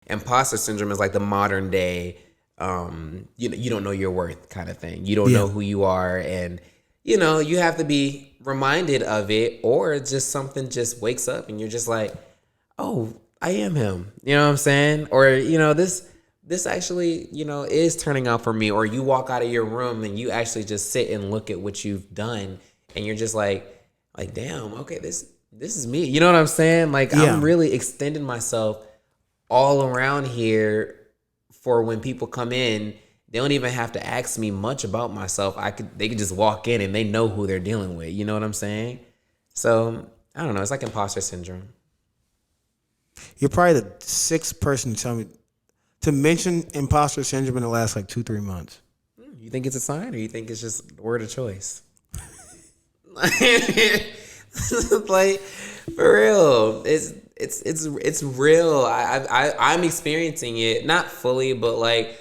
imposter syndrome is like the modern day, you don't know your worth kind of thing. You don't know who you are, and you have to be reminded of it, or just something just wakes up and you're just like, oh, I am him. You know what I'm saying? Or this actually is turning out for me. Or you walk out of your room and you actually just sit and look at what you've done, and you're just like damn, okay, this is me. You know what I'm saying? Like I'm really extending myself all around here for when people come in. They don't even have to ask me much about myself. They could just walk in and they know who they're dealing with. You know what I'm saying? So I don't know. It's like imposter syndrome. You're probably the sixth person to tell me to mention imposter syndrome in the last like 2-3 months. You think it's a sign, or you think it's just a word of choice? Like, for real, it's real. I'm experiencing it, not fully, but like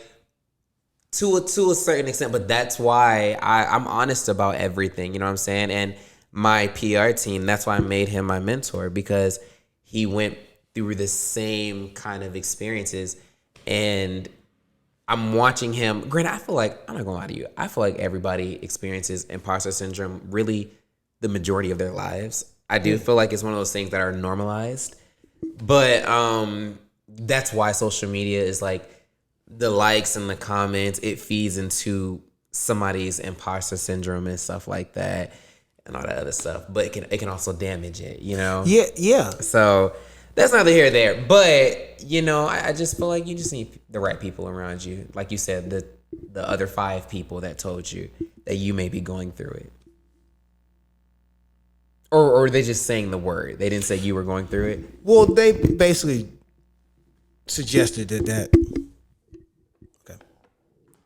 to a certain extent. But that's why I'm honest about everything. You know what I'm saying? And my PR team, that's why I made him my mentor, because he went through the same kind of experiences, and I'm watching him. Granted, I feel like, I'm not gonna lie to you, I feel like everybody experiences imposter syndrome really the majority of their lives. I do feel like it's one of those things that are normalized, but that's why social media is like, the likes and the comments, it feeds into somebody's imposter syndrome and stuff like that, and all that other stuff. But it can also damage it, Yeah. So that's neither here nor there. But I just feel like you just need the right people around you. Like you said, the other 5 people that told you that you may be going through it. Or they just saying the word. They didn't say you were going through it. Well, they basically suggested that. Okay.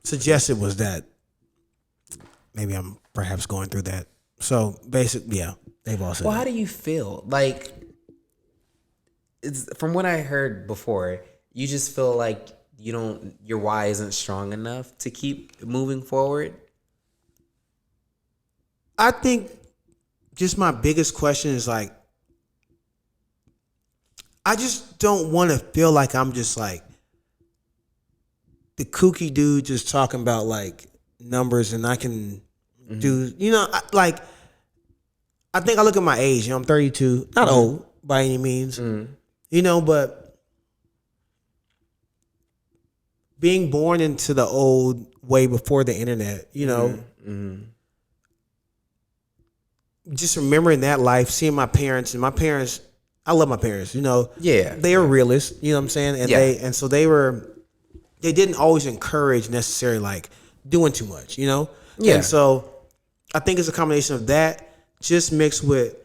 Suggested was that maybe I'm perhaps going through that. So basically, yeah, they've all said. Well, how do you feel? Like, it's from what I heard before, you just feel like your why isn't strong enough to keep moving forward. I think just my biggest question is like, I just don't want to feel like I'm just like the kooky dude just talking about like numbers, and I can do, I think I look at my age, I'm 32, not old by any means, but being born into the old way before the internet, just remembering that life, seeing my parents, I love my parents, they are realists, you know what I'm saying? And so they didn't always encourage necessarily like doing too much, Yeah. And so I think it's a combination of that just mixed with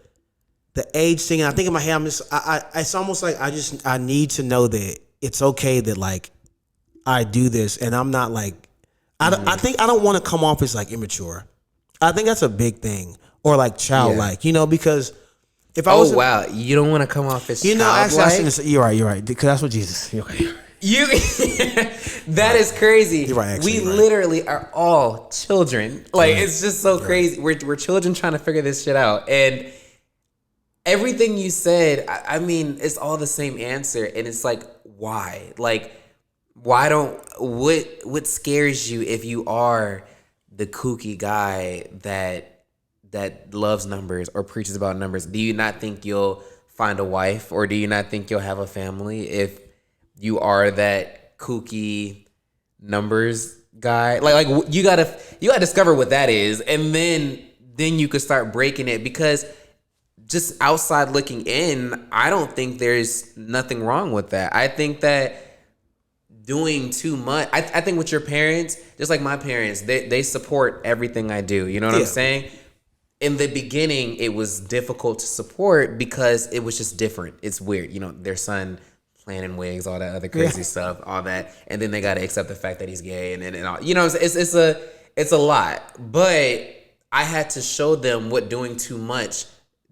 the age thing. And I think in my head, it's almost like I need to know that it's okay that like I do this, and I'm not like, I think I don't want to come off as like immature. I think that's a big thing, or like childlike, because if I was, wow, you don't want to come off as childlike? Actually, you're right, because that's what Jesus. Okay. That is crazy. You're right, actually, we literally are all children. Like, it's just so crazy. We're children trying to figure this shit out, and everything you said, I mean, it's all the same answer, and it's like, why? Like, why don't what scares you if you are the kooky guy that loves numbers or preaches about numbers? Do you not think you'll find a wife, or do you not think you'll have a family if you are that kooky numbers guy? Like you gotta discover what that is, and then you could start breaking it. Because just outside looking in, I don't think there's nothing wrong with that. I think that doing too much, I think with your parents, just like my parents, they support everything I do. You know what I'm saying? In the beginning, it was difficult to support because it was just different. It's weird. Their son planning wigs, all that other crazy stuff, all that. And then they got to accept the fact that he's gay and all. It's a lot. But I had to show them what doing too much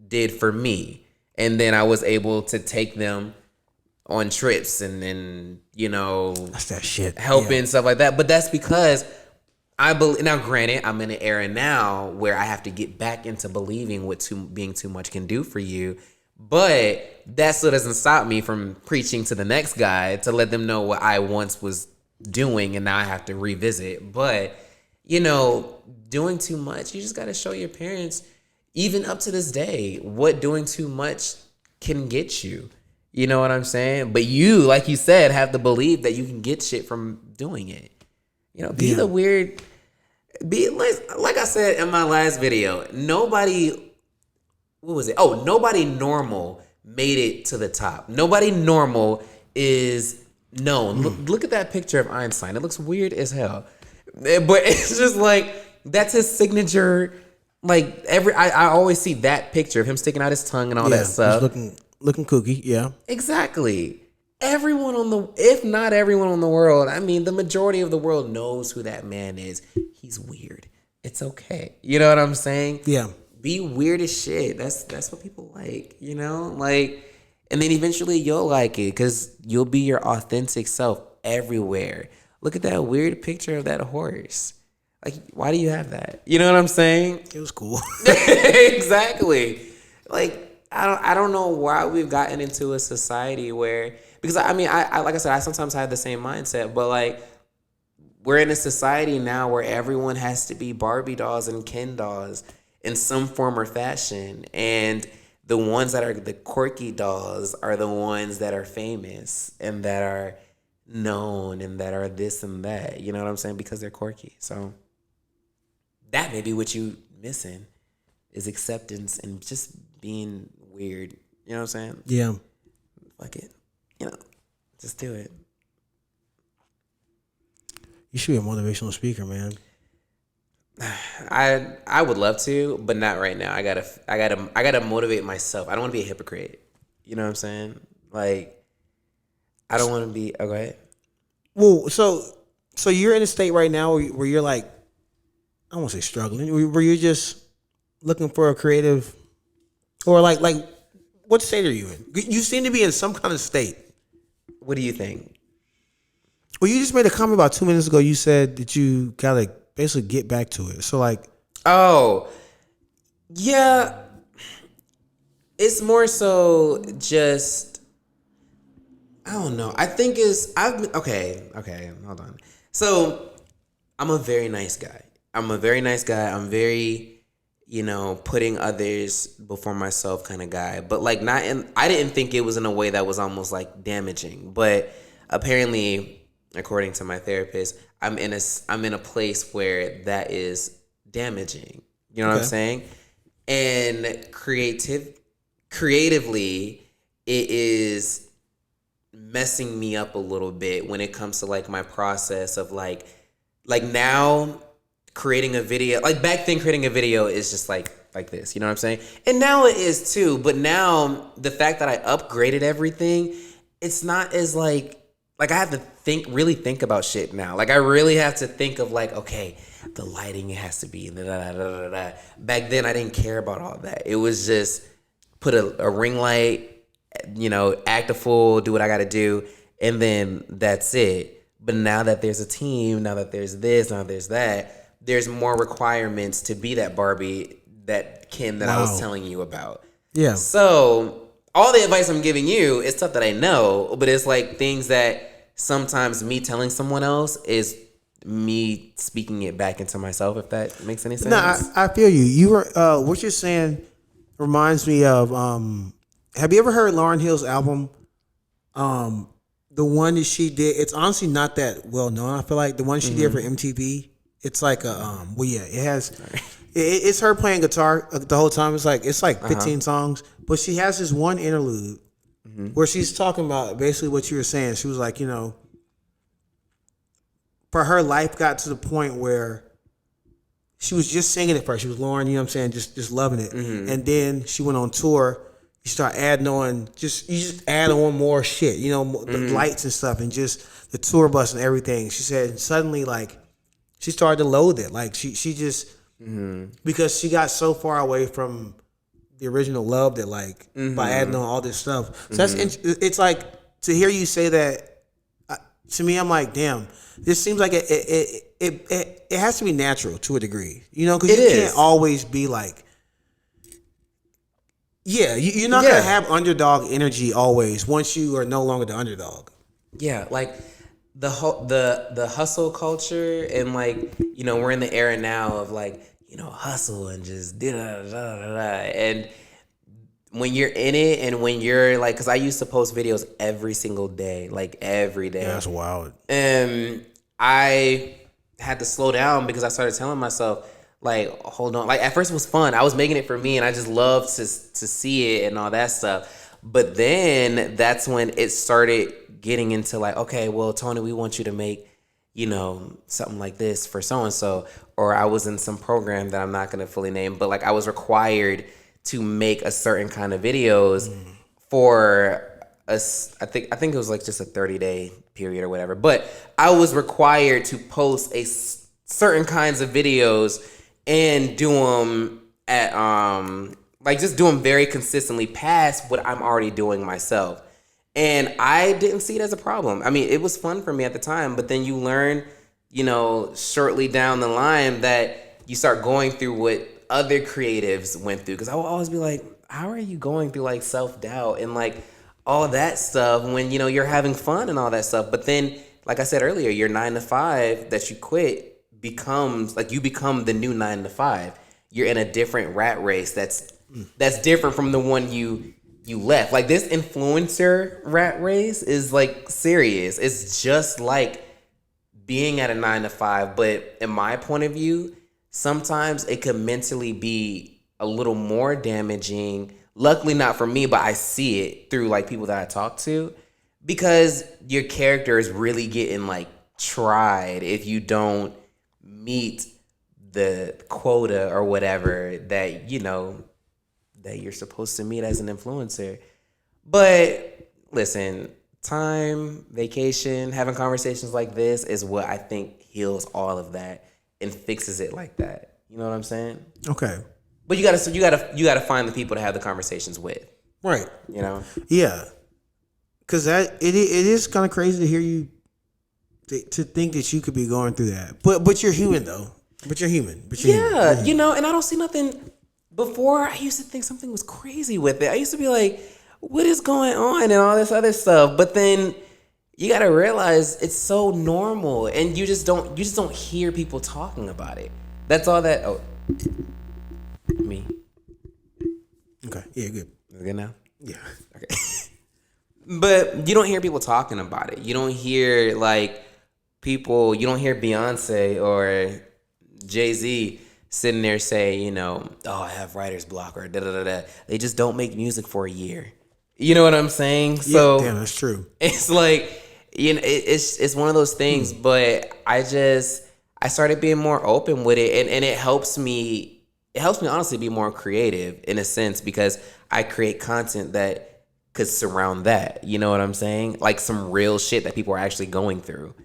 did for me. And then I was able to take them on trips and that's that shit, helping stuff like that. But that's because I believe. Now, granted, I'm in an era now where I have to get back into believing what being too much can do for you. But that still doesn't stop me from preaching to the next guy to let them know what I once was doing and now I have to revisit. But, doing too much, you just got to show your parents, even up to this day, what doing too much can get you. You know what I'm saying? But you, like you said, have the belief that you can get shit from doing it. Be the weird. Be like I said in my last video. Nobody normal made it to the top. Nobody normal is known. Look at that picture of Einstein. It looks weird as hell, but it's just like that's his signature. Like I always see that picture of him sticking out his tongue and all that stuff. Looking kooky, yeah. Exactly. If not everyone in the world, I mean, the majority of the world knows who that man is. He's weird. It's okay. You know what I'm saying? Yeah. Be weird as shit. That's what people like, Like, and then eventually you'll like it because you'll be your authentic self everywhere. Look at that weird picture of that horse. Like, why do you have that? You know what I'm saying? It was cool. Exactly. Like, I don't know why we've gotten into a society where, because I mean, I like I said, I sometimes have the same mindset, but like, we're in a society now where everyone has to be Barbie dolls and Ken dolls in some form or fashion. And the ones that are the quirky dolls are the ones that are famous and that are known and that are this and that. You know what I'm saying? Because they're quirky. So that may be what you missing is acceptance and just being weird. You know what I'm saying? Yeah. Fuck it. Just do it. You should be a motivational speaker, man. I would love to, but not right now. I gotta motivate myself. I don't want to be a hypocrite. You know what I'm saying? Like, I don't want to be. Oh, go ahead. Well, so you're in a state right now where you're like, I won't say struggling, where you're just looking for a creative, or like what state are you in? You seem to be in some kind of state. What do you think? Well, you just made a comment about 2 minutes ago. You said that you gotta basically get back to it. So like, oh, yeah, it's more so just, I don't know. I think okay, hold on. So I'm a very nice guy. I'm I'm very, putting others before myself kind of guy. But like I didn't think it was in a way that was almost like damaging. But apparently, according to my therapist, I'm in a place where that is damaging. You know what I'm saying? And creatively, it is messing me up a little bit when it comes to like my process of like now creating a video. Like back then, creating a video is just like this. You know what I'm saying? And now it is too. But now the fact that I upgraded everything, it's not as like I have to really think about shit now. Like I really have to think of like, okay, the lighting it has to be. Back then, I didn't care about all that. It was just put a ring light, act a fool, do what I got to do, and then that's it. But now that there's a team, now that there's this, now there's that, there's more requirements to be that Barbie, that Ken that I was telling you about. Yeah. So all the advice I'm giving you is stuff that I know, but it's like things that sometimes me telling someone else is me speaking it back into myself, if that makes any sense. No, I feel you. You were what you're saying reminds me of have you ever heard Lauryn Hill's album? The one that she did, it's honestly not that well known. I feel like the one she did for MTV, it's like a it has it's her playing guitar the whole time. It's like 15 songs, but she has this one interlude where she's talking about basically what you were saying. She was like, for her life got to the point where she was just singing it first. She was Lauryn, just loving it. And then she went on tour. You start adding on, you just add on more shit, the lights and stuff, and just the tour bus and everything. She said suddenly, like, she started to loathe it. Like, she just, because she got so far away from the original love that, like, by adding on all this stuff. So it's like, to hear you say that, to me, I'm like, damn, this seems like it has to be natural to a degree, because you can't always be like, Yeah, you're not gonna have underdog energy always once you are no longer the underdog. Yeah, like the hustle culture, and like, you know, we're in the era now of like, you know, hustle and just da da da da da, and when you're in it, and when you're like, because I used to post videos every single day, like every day. Yeah, that's wild. And I had to slow down because I started telling myself, like, hold on. Like, at first it was fun. I was making it for me, and I just loved to see it and all that stuff. But then that's when it started getting into like, okay, well, Tony, we want you to make, you know, something like this for so-and-so. Or I was in some program that I'm not going to fully name, but like I was required to make a certain kind of videos for us. I think it was like just a 30-day period or whatever. But I was required to post certain kinds of videos and do them at like just do them very consistently past what I'm already doing myself. And I didn't see it as a problem. I mean, it was fun for me at the time, but then you learn, you know, shortly down the line that you start going through what other creatives went through. Because I will always be like, how are you going through like self-doubt and like all that stuff when, you know, you're having fun and all that stuff. But then, like I said earlier, your 9 to 5 that you quit becomes like, you become the new 9 to 5. You're in a different rat race that's different from the one you left. Like, this influencer rat race is like serious. It's just like being at a 9 to 5, but in my point of view, sometimes it could mentally be a little more damaging. Luckily not for me, but I see it through like people that I talk to, because your character is really getting like tried if you don't meet the quota or whatever that, you know, that you're supposed to meet as an influencer. But listen, time, vacation, having conversations like this is what I think heals all of that and fixes it like that. You know what I'm saying? Okay. But you gotta find the people to have the conversations with. Right. You know? Yeah. Because it is kind of crazy to hear you to think that you could be going through that. But you're human though. But you're human. Yeah, you know, and I don't see nothing. Before, I used to think something was crazy with it. I used to be like, what is going on and all this other stuff. But then you got to realize it's so normal, and you just don't hear people talking about it. That's all that. Oh, me. Okay. Yeah, good. Is it good now? Yeah. Okay. But you don't hear people talking about it. You don't hear like people. You don't hear Beyonce or Jay-Z sitting there say, you know, oh, I have writer's block or da da da da. They just don't make music for a year. You know what I'm saying? So yeah, damn, that's true. It's like, you know, it's one of those things. But I started being more open with it, and it helps me. It helps me honestly be more creative in a sense, because I create content that could surround that. You know what I'm saying? Like some real shit that people are actually going through.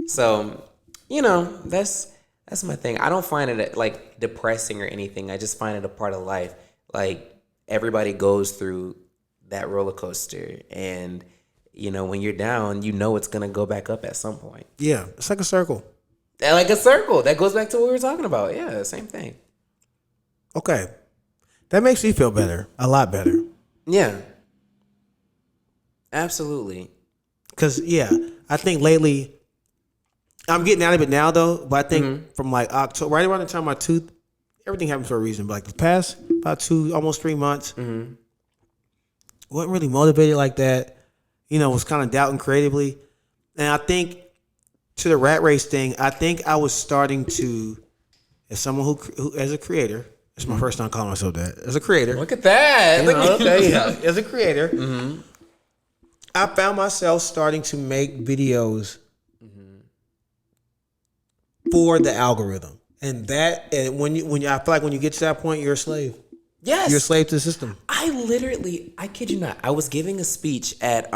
So, you know, that's my thing. I don't find it like depressing or anything. I just find it a part of life. Like, everybody goes through that roller coaster, and you know, when you're down, you know it's gonna go back up at some point. Yeah, it's like a circle. Like a circle. That goes back to what we were talking about. Yeah, same thing. Okay, that makes me feel better. A lot better. Yeah, absolutely. Because I think lately, I'm getting out of it now though, but I think from like October, right around the time my tooth, everything happens for a reason. But like the past about almost 3 months, wasn't really motivated like that. You know, was kind of doubting creatively. And I think to the rat race thing, I think I was starting to, as someone who as a creator, it's my first time calling myself that, as a creator. Look at that. As a creator, I found myself starting to make videos for the algorithm, and when I feel like when you get to that point, you're a slave. Yes, you're a slave to the system. I kid you not, I was giving a speech at it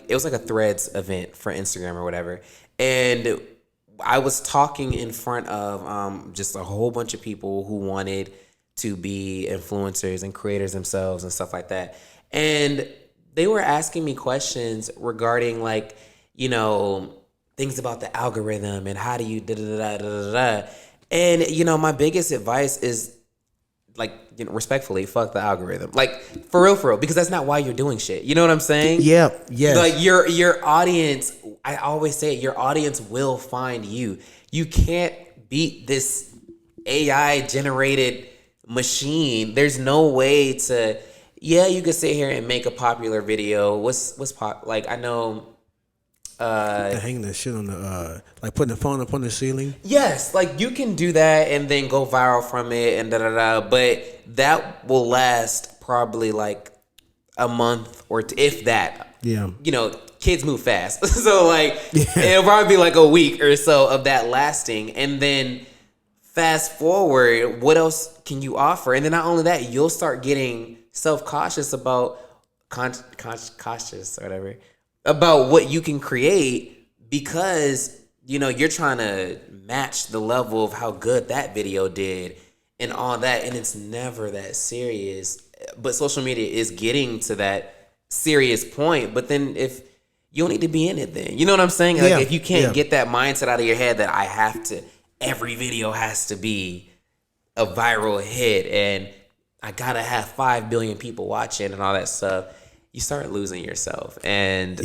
was like a Threads event for Instagram or whatever, and I was talking in front of just a whole bunch of people who wanted to be influencers and creators themselves and stuff like that, and they were asking me questions regarding like, you know, things about the algorithm and how do you da da da da da da. And, you know, my biggest advice is, like, you know, respectfully, fuck the algorithm. Like, for real, because that's not why you're doing shit. You know what I'm saying? Yep. Yes. Like, your audience, I always say it, your audience will find you. You can't beat this AI-generated machine. There's no way to... Yeah, you could sit here and make a popular video. What's pop? Like, I know... hanging that shit on the like putting the phone up on the ceiling. Yes, like you can do that and then go viral from it and but that will last probably like a month or if that. Yeah. You know, kids move fast. So like it'll probably be like a week or so of that lasting, and then fast forward, what else can you offer? And then not only that, you'll start getting self-cautious about cautious or whatever. About what you can create because, you know, you're trying to match the level of how good that video did and all that. And it's never that serious. But social media is getting to that serious point. But then if you don't need to be in it then. You know what I'm saying? Like if you can't get that mindset out of your head that I have to, every video has to be a viral hit and I gotta have 5 billion people watching and all that stuff. You start losing yourself. And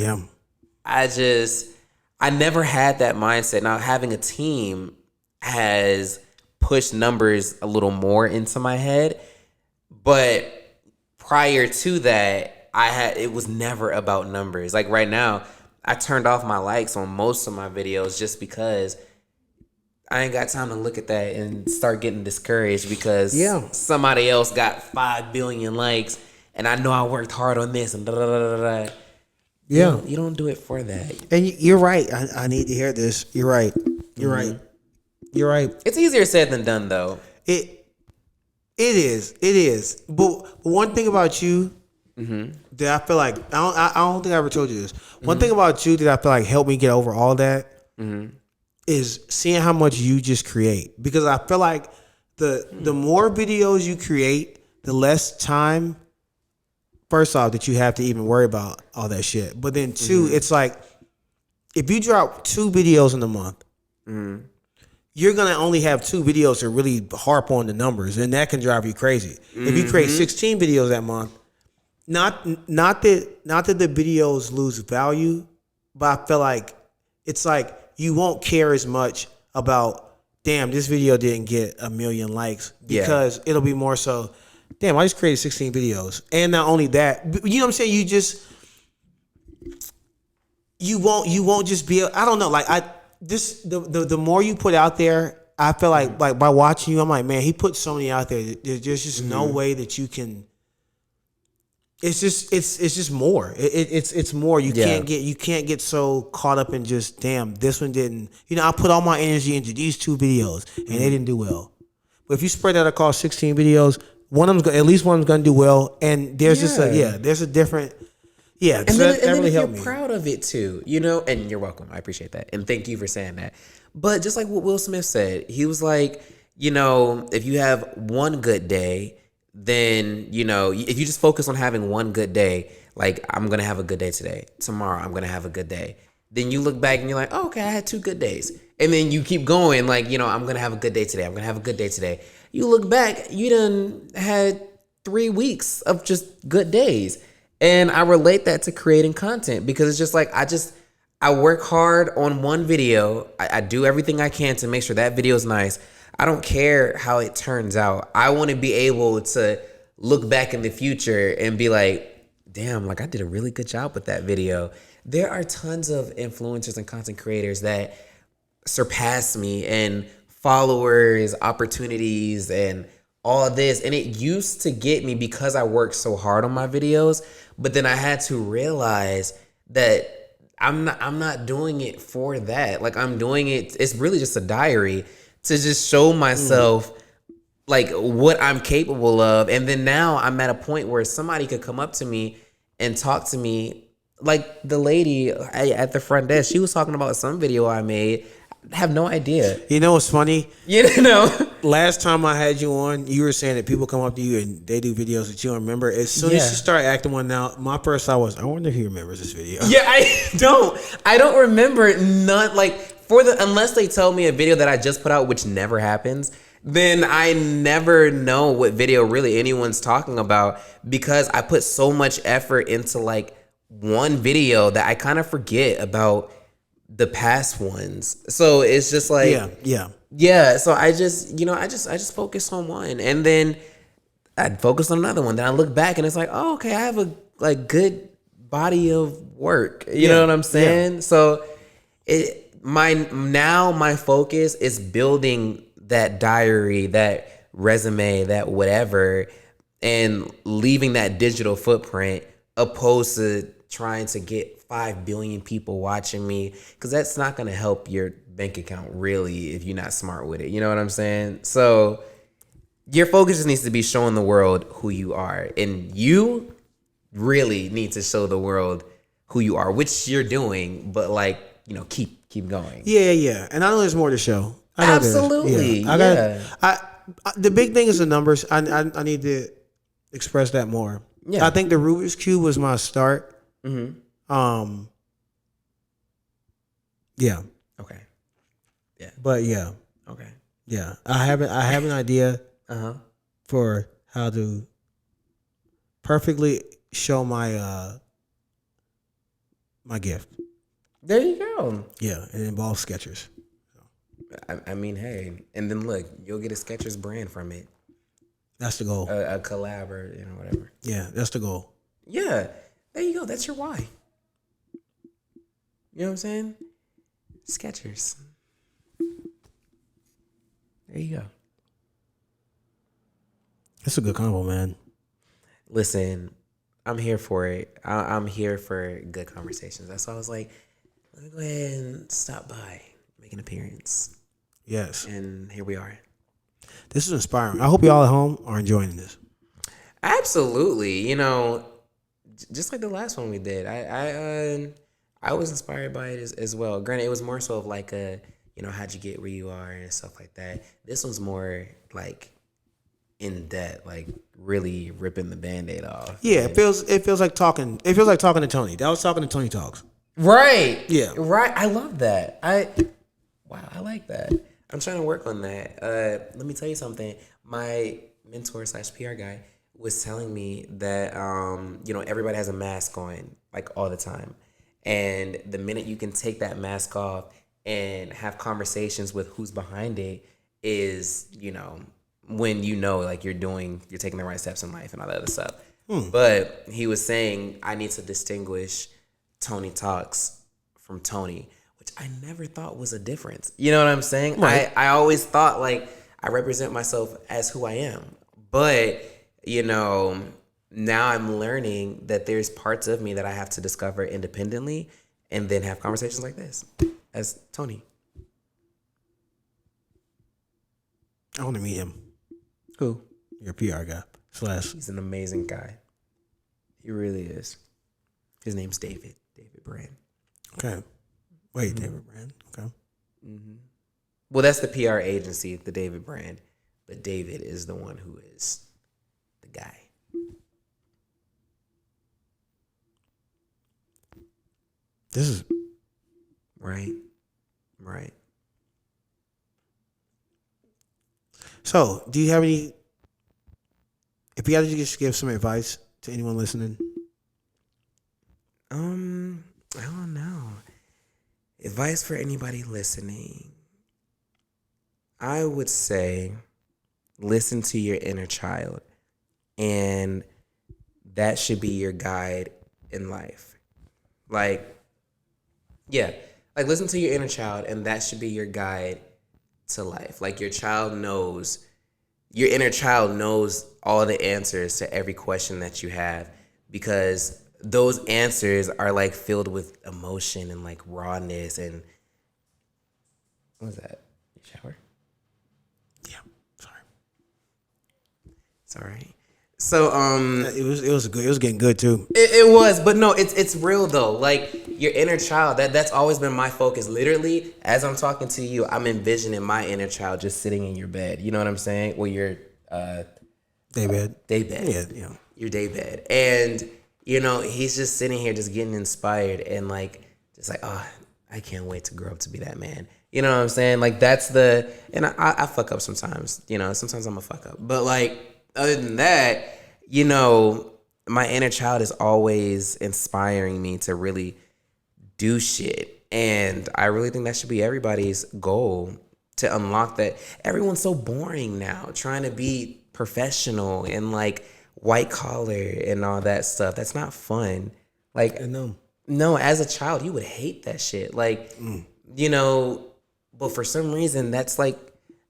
I never had that mindset. Now, having a team has pushed numbers a little more into my head. But prior to that, it was never about numbers. Like right now, I turned off my likes on most of my videos just because I ain't got time to look at that and start getting discouraged because somebody else got 5 billion likes. And I know I worked hard on this and da da da da da. Yeah, you don't do it for that. And you're right. I need to hear this. You're right. You're right. You're right. It's easier said than done, though. It is. But one thing about you that I feel like I don't think I ever told you this. One thing about you that I feel like helped me get over all that is seeing how much you just create. Because I feel like the more videos you create, the less time. First off, that you have to even worry about all that shit. But then two, it's like, if you drop 2 videos in a month, you're going to only have 2 videos to really harp on the numbers. And that can drive you crazy. If you create 16 videos that month, not that the videos lose value, but I feel like it's like you won't care as much about, damn, this video didn't get 1 million likes. Because it'll be more so, damn, I just created 16 videos. And not only that, you know what I'm saying? You won't just be, I don't know, like the more you put out there, I feel like by watching you, I'm like, man, he put so many out there. There's just no way that you can, it's just more. It's more. You can't get so caught up in just, damn, this one didn't, you know, I put all my energy into these 2 videos and they didn't do well. But if you spread that across 16 videos, at least one of them's gonna do well, and there's there's a different, and so then, that really helped me. Proud of it too, you know. And you're welcome. I appreciate that, and thank you for saying that. But just like what Will Smith said, he was like, you know, if you have one good day, then you know, if you just focus on having one good day, like I'm gonna have a good day today. Tomorrow I'm gonna have a good day. Then you look back and you're like, oh, okay, I had 2 good days, and then you keep going, like, you know, I'm gonna have a good day today. I'm gonna have a good day today. You look back, you done had 3 weeks of just good days. And I relate that to creating content because it's just like, I work hard on one video. I do everything I can to make sure that video is nice. I don't care how it turns out. I want to be able to look back in the future and be like, damn, like I did a really good job with that video. There are tons of influencers and content creators that surpass me and followers, opportunities, and all this. And it used to get me because I worked so hard on my videos. But then I had to realize that I'm not doing it for that. Like I'm doing it, it's really just a diary to just show myself like what I'm capable of. And then now I'm at a point where somebody could come up to me and talk to me. Like the lady at the front desk, she was talking about some video I made. Have no idea. You know what's funny? You know, last time I had you on, you were saying that people come up to you and they do videos that you don't remember. As soon as you start acting one out, my first thought was, I wonder if he remembers this video. Yeah, I don't remember none. Like unless they tell me a video that I just put out, which never happens, then I never know what video really anyone's talking about, because I put so much effort into like one video that I kind of forget about the past ones. So it's just like, yeah. So I just focus on one, and then I'd focus on another one. Then I look back and it's like, oh, okay, I have a like good body of work. You know what I'm saying? Yeah. So my focus is building that diary, that resume, that whatever, and leaving that digital footprint, opposed to trying to get 5 billion people watching me, because that's not going to help your bank account really if you're not smart with it. You know what I'm saying? So your focus just needs to be showing the world who you are, and you really need to show the world who you are, which you're doing, but like, keep going. Yeah. And I know there's more to show. Absolutely. The big thing is the numbers. I need to express that more. Yeah. I think the Rubik's Cube was my start. Mm-hmm. Yeah. Okay. Yeah. But yeah. Okay. Yeah. I have an idea for how to perfectly show my my gift. There you go. Yeah, it involves Skechers. I mean, hey, and then look, you'll get a Skechers brand from it. That's the goal. A collab or whatever. Yeah, that's the goal. Yeah, there you go. That's your why. You know what I'm saying? Skechers. There you go. That's a good combo, man. Listen, I'm here for it. I'm here for good conversations. That's why I was like, let me go ahead and stop by, make an appearance. Yes. And here we are. This is inspiring. I hope y'all at home are enjoying this. Absolutely. Just like the last one we did, I was inspired by it as well. Granted, it was more so of like how'd you get where you are and stuff like that. This one's more like in depth, like really ripping the Band-Aid off. Yeah, it feels like talking. It feels like talking to Tony. That was talking to Tony Talks. Right. Yeah. Right. I love that. I like that. I'm trying to work on that. Let me tell you something. My mentor / PR guy was telling me that everybody has a mask on like all the time, and the minute you can take that mask off and have conversations with who's behind it is when like you're taking the right steps in life and all that other stuff. But he was saying I need to distinguish Tony Talks from Tony, which I never thought was a difference. You know what I'm saying? Right. I always thought like I represent myself as who I am. But, now I'm learning that there's parts of me that I have to discover independently and then have conversations like this as Tony. I want to meet him. Who? Your PR guy. He's an amazing guy. He really is. His name's David Brand. Okay. Wait, David Brand. Okay. Mm-hmm. Well, that's the PR agency, the David Brand. But David is the one who is the guy. This is... Right. So, do you have any... If you had to just give some advice to anyone listening... I don't know. Advice for anybody listening. I would say listen to your inner child, and that should be your guide in life. Listen to your inner child, and that should be your guide to life. Like your inner child knows all the answers to every question that you have, because those answers are like filled with emotion and like rawness. And what was that? You shower? Yeah, sorry. It's all right. So it was good. It was getting good too. It was, but no, it's real though. Like your inner child, that's always been my focus. Literally, as I'm talking to you, I'm envisioning my inner child just sitting in your bed. You know what I'm saying? Well, your daybed. Yeah. Your daybed. And he's just sitting here just getting inspired and like just like, oh, I can't wait to grow up to be that man. You know what I'm saying? Like that's the, and I fuck up sometimes. You know, sometimes I'm a fuck up. But like other than that, you know, my inner child is always inspiring me to really do shit. And I really think that should be everybody's goal, to unlock that. Everyone's so boring now, trying to be professional and like white collar and all that stuff. That's not fun. Like, no, as a child, you would hate that shit. Like, you know, but for some reason, that's like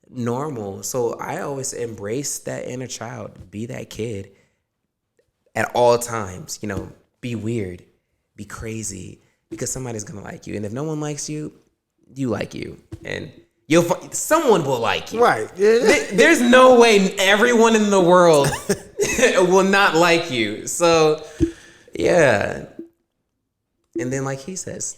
normal. So I always embrace that inner child, be that kid at all times. You know, be weird, be crazy, because somebody's gonna like you. And if no one likes you, you like you. And someone will like you. Right. There's no way everyone in the world will not like you. So, yeah. And then, like he says,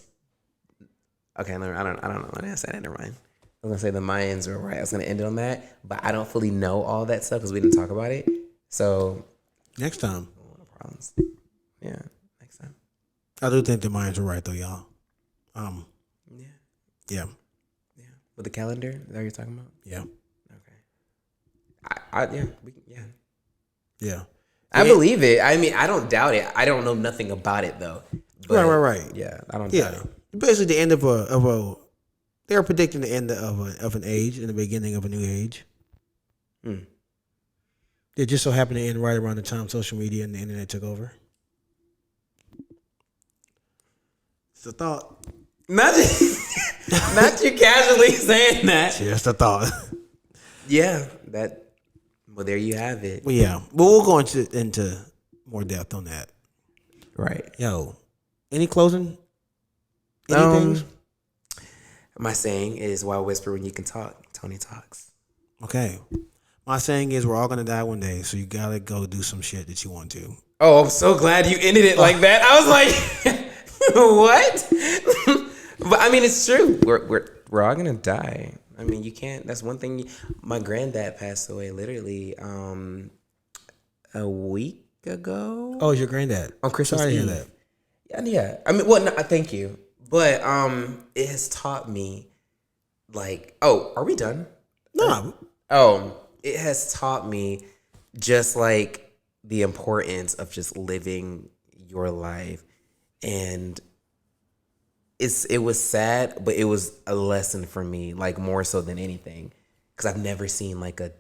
okay, I don't know. Let me say that. Never mind. I was gonna say the Mayans were right. I was gonna end it on that, but I don't fully know all that stuff because we didn't talk about it. So next time, no problems. Yeah, next time. I do think the Mayans were right, though, y'all. Yeah. With the calendar, is that what you're talking about? Yeah. Okay. Yeah. I believe it. I mean, I don't doubt it. I don't know nothing about it though. But, right. Yeah, I don't doubt it. Basically, the end of a. They are predicting the end of an age and the beginning of a new age. It just so happened to end right around the time social media and the internet took over. It's a thought. Not you casually saying that. Just a thought. Yeah, that. Well, there you have it. Well, yeah, but we'll go into more depth on that. Right. Yo, any closing? Anything? My saying is, "Why whisper when you can talk?" Tony talks. Okay. My saying is, we're all gonna die one day, so you gotta go do some shit that you want to. Oh, I'm so glad you ended it like that. I was like, what? But I mean, it's true. We're all gonna die. I mean, you can't. That's one thing. My granddad passed away literally a week ago. Oh, it's your granddad. On Christmas Sorry Eve. to hear that. Yeah. I mean, well, no, thank you. But it has taught me, like, oh, are we done? No. It has taught me just like the importance of just living your life, and it was sad, but it was a lesson for me, like more so than anything, because I've never seen like a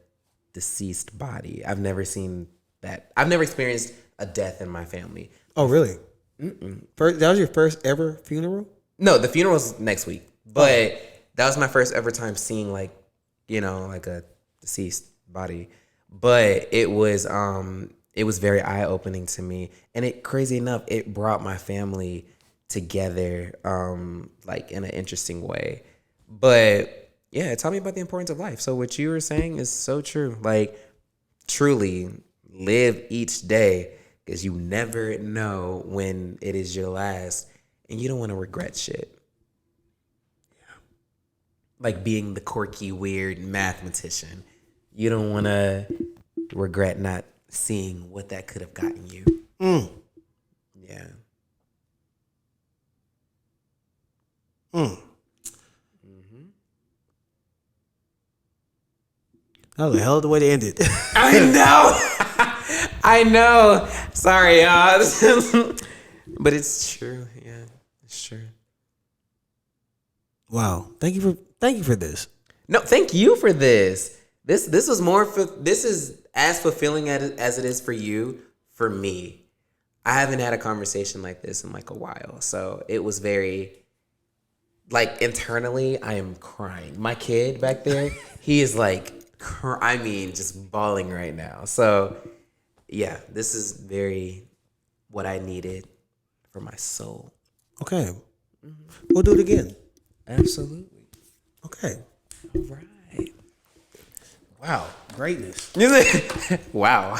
deceased body. I've never seen that. I've never experienced a death in my family. Oh, really? That was your first ever funeral? No, the funeral's next week, but that was my first ever time seeing like, you know, like a deceased body. But it was very eye opening to me, and it, crazy enough, it brought my family together, like in an interesting way. But yeah, it taught me about the importance of life. So what you were saying is so true. Like, truly live each day, because you never know when it is your last, and you don't want to regret shit. Yeah. Like being the quirky, weird mathematician. You don't want to regret not seeing what that could have gotten you. Yeah. That was a hell of the way to end it. I know. I know. Sorry, y'all. But it's true. Yeah, it's true. Wow. Thank you for this. No, thank you for this. This was more for, this is as fulfilling as it is for you, for me. I haven't had a conversation like this in like a while. So it was very, like, internally, I am crying. My kid back there, he is like, just bawling right now. So yeah, this is very what I needed for my soul. Okay. We'll do it again. Absolutely. Okay. All right. Wow. Greatness. Wow.